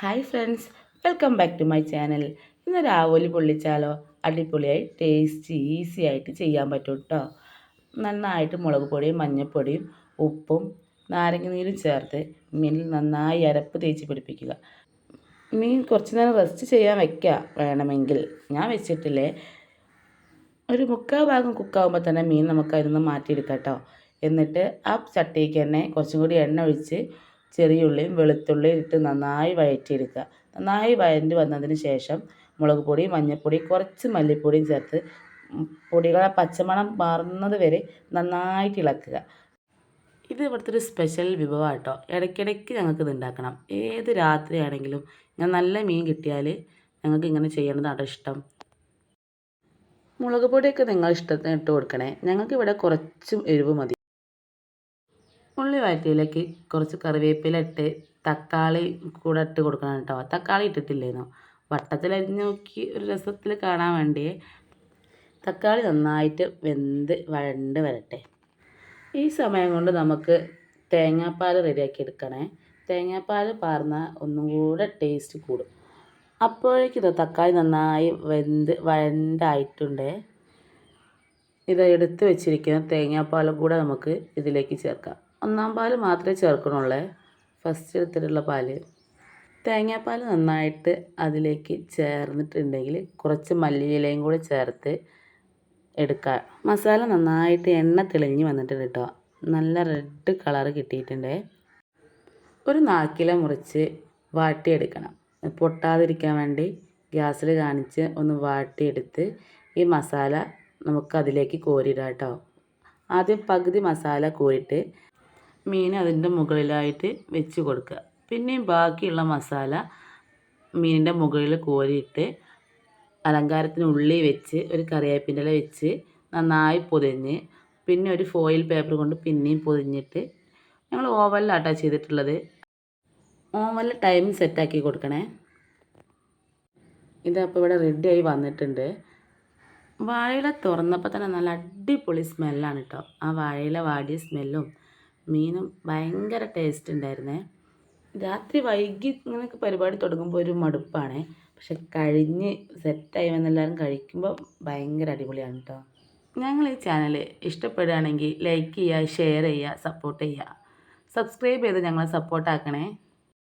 Hi friends, welcome back to my channel. ഇന്നൊരു ആവോലി പൊള്ളിച്ചാലോ? അടിപൊളിയായി ടേസ്റ്റി ഈസി ആയിട്ട് ചെയ്യാൻ പറ്റും കേട്ടോ. നന്നായിട്ട് മുളക് പൊടിയും മഞ്ഞൾപ്പൊടിയും ഉപ്പും നാരങ്ങ നീരും ചേർത്ത് മീനിൽ നന്നായി അരപ്പ് തേച്ച് പിടിപ്പിക്കുക. മീൻ കുറച്ച് നേരം റെസ്റ്റ് ചെയ്യാൻ വയ്ക്കുക വേണമെങ്കിൽ. ഞാൻ വെച്ചിട്ടില്ലേ, ഒരു 3/4 ഭാഗം കുക്കാവുമ്പോൾ തന്നെ മീൻ നമുക്ക് അതിൽ നിന്ന് മാറ്റിയെടുക്കാം കേട്ടോ. എന്നിട്ട് ആ ചട്ടിക്ക് തന്നെ കുറച്ചും കൂടി എണ്ണ ഒഴിച്ച് ചെറിയുള്ളിയും വെളുത്തുള്ളിയും ഇട്ട് നന്നായി വഴറ്റിയെടുക്കുക. നന്നായി വഴറ്റി വന്നതിന് ശേഷം മുളക് പൊടി മഞ്ഞൾപ്പൊടി കുറച്ച് മല്ലിപ്പൊടിയും ചേർത്ത് പൊടികളെ പച്ചമണം മാറുന്നത് വരെ നന്നായിട്ട് ഇളക്കുക. ഇത് ഇവിടുത്തെ ഒരു സ്പെഷ്യൽ വിഭവമാണ് കേട്ടോ. ഇടയ്ക്കിടയ്ക്ക് ഞങ്ങൾക്ക് ഇത് ഉണ്ടാക്കണം. ഏത് രാത്രിയാണെങ്കിലും ഞാൻ നല്ല മീൻ കിട്ടിയാൽ ഞങ്ങൾക്ക് ഇങ്ങനെ ചെയ്യണതാണ് ഇഷ്ടം. മുളക് പൊടിയൊക്കെ നിങ്ങൾ ഇഷ്ടത്തിന് ഇട്ട് കൊടുക്കണേ. ഞങ്ങൾക്കിവിടെ കുറച്ചും എരിവ് മതി. ഉള്ളി വഴറ്റിയിലേക്ക് കുറച്ച് കറിവേപ്പില ഇട്ട് തക്കാളി കൂടെ ഇട്ട് കൊടുക്കണം കേട്ടോ. തക്കാളി ഇട്ടിട്ടില്ലേന്നോ, വട്ടത്തിലരിഞ്ഞ് നോക്കി ഒരു രസത്തിൽ കാണാൻ വേണ്ടിയേ. തക്കാളി നന്നായിട്ട് വെന്ത് വഴണ്ട് വരട്ടെ. ഈ സമയം കൊണ്ട് നമുക്ക് തേങ്ങാപ്പാൽ റെഡിയാക്കി എടുക്കണേ. തേങ്ങാപ്പാൽ പാർന്നാൽ ഒന്നും കൂടെ ടേസ്റ്റ് കൂടും. അപ്പോഴേക്കും ഇത് തക്കാളി നന്നായി വെന്ത് വഴണ്ടായിട്ടുണ്ട്. ഇത് എടുത്ത് വെച്ചിരിക്കുന്ന തേങ്ങാപ്പാലും കൂടെ നമുക്ക് ഇതിലേക്ക് ചേർക്കാം. 1-ാം പാൽ മാത്രമേ ചേർക്കണുള്ളൂ, ഫസ്റ്റ് എടുത്തിട്ടുള്ള പാൽ. തേങ്ങാപ്പാൽ നന്നായിട്ട് അതിലേക്ക് ചേർന്നിട്ടുണ്ടെങ്കിൽ കുറച്ച് മല്ലിയിലയും കൂടി ചേർത്ത് എടുക്കുക. മസാല നന്നായിട്ട് എണ്ണ തെളിഞ്ഞ് വന്നിട്ടുണ്ട് കേട്ടോ. നല്ല റെഡ് കളറ് കിട്ടിയിട്ടുണ്ട്. ഒരു 4 കിലോ മുറിച്ച് വാട്ടിയെടുക്കണം. പൊട്ടാതിരിക്കാൻ വേണ്ടി ഗ്യാസിൽ കാണിച്ച് ഒന്ന് വാട്ടിയെടുത്ത് ഈ മസാല നമുക്ക് അതിലേക്ക് കോരിയിടാം കേട്ടോ. ആദ്യം പകുതി മസാല കോരിയിട്ട് മീൻ അതിൻ്റെ മുകളിലായിട്ട് വെച്ച് കൊടുക്കുക. പിന്നെയും ബാക്കിയുള്ള മസാല മീനിൻ്റെ മുകളിൽ കോരിയിട്ട് അലങ്കാരത്തിന് ഉള്ളി വെച്ച് ഒരു കറിവേപ്പിൻ്റെ ഇല വെച്ച് നന്നായി പൊതിഞ്ഞ് പിന്നെ ഒരു ഫോയിൽ പേപ്പർ കൊണ്ട് പിന്നെയും പൊതിഞ്ഞിട്ട് ഞങ്ങൾ ഓവനിലാട്ടോ ചെയ്തിട്ടുള്ളത്. ഓവനിൽ ടൈം സെറ്റാക്കി കൊടുക്കണേ. ഇതപ്പോൾ ഇവിടെ റെഡിയായി വന്നിട്ടുണ്ട്. വാഴയില തുറന്നപ്പോൾ തന്നെ നല്ല അടിപൊളി സ്മെല്ലാണ് കേട്ടോ. ആ വാഴയില വാടിയ സ്മെല്ലും മീനും ഭയങ്കര ടേസ്റ്റ് ഉണ്ടായിരുന്നേ. രാത്രി വൈകി ഇങ്ങനെയൊക്കെ പരിപാടി തുടങ്ങുമ്പോൾ ഒരു മടുപ്പാണ്, പക്ഷെ കഴിഞ്ഞ് സെറ്റായി വന്നെല്ലാവരും കഴിക്കുമ്പോൾ ഭയങ്കര അടിപൊളിയാണ് കേട്ടോ. ഞങ്ങൾ ഈ ചാനൽ ഇഷ്ടപ്പെടുകയാണെങ്കിൽ ലൈക്ക് ചെയ്യുക, ഷെയർ ചെയ്യുക, സപ്പോർട്ട് ചെയ്യുക. സബ്സ്ക്രൈബ് ചെയ്ത് ഞങ്ങളെ സപ്പോർട്ടാക്കണേ.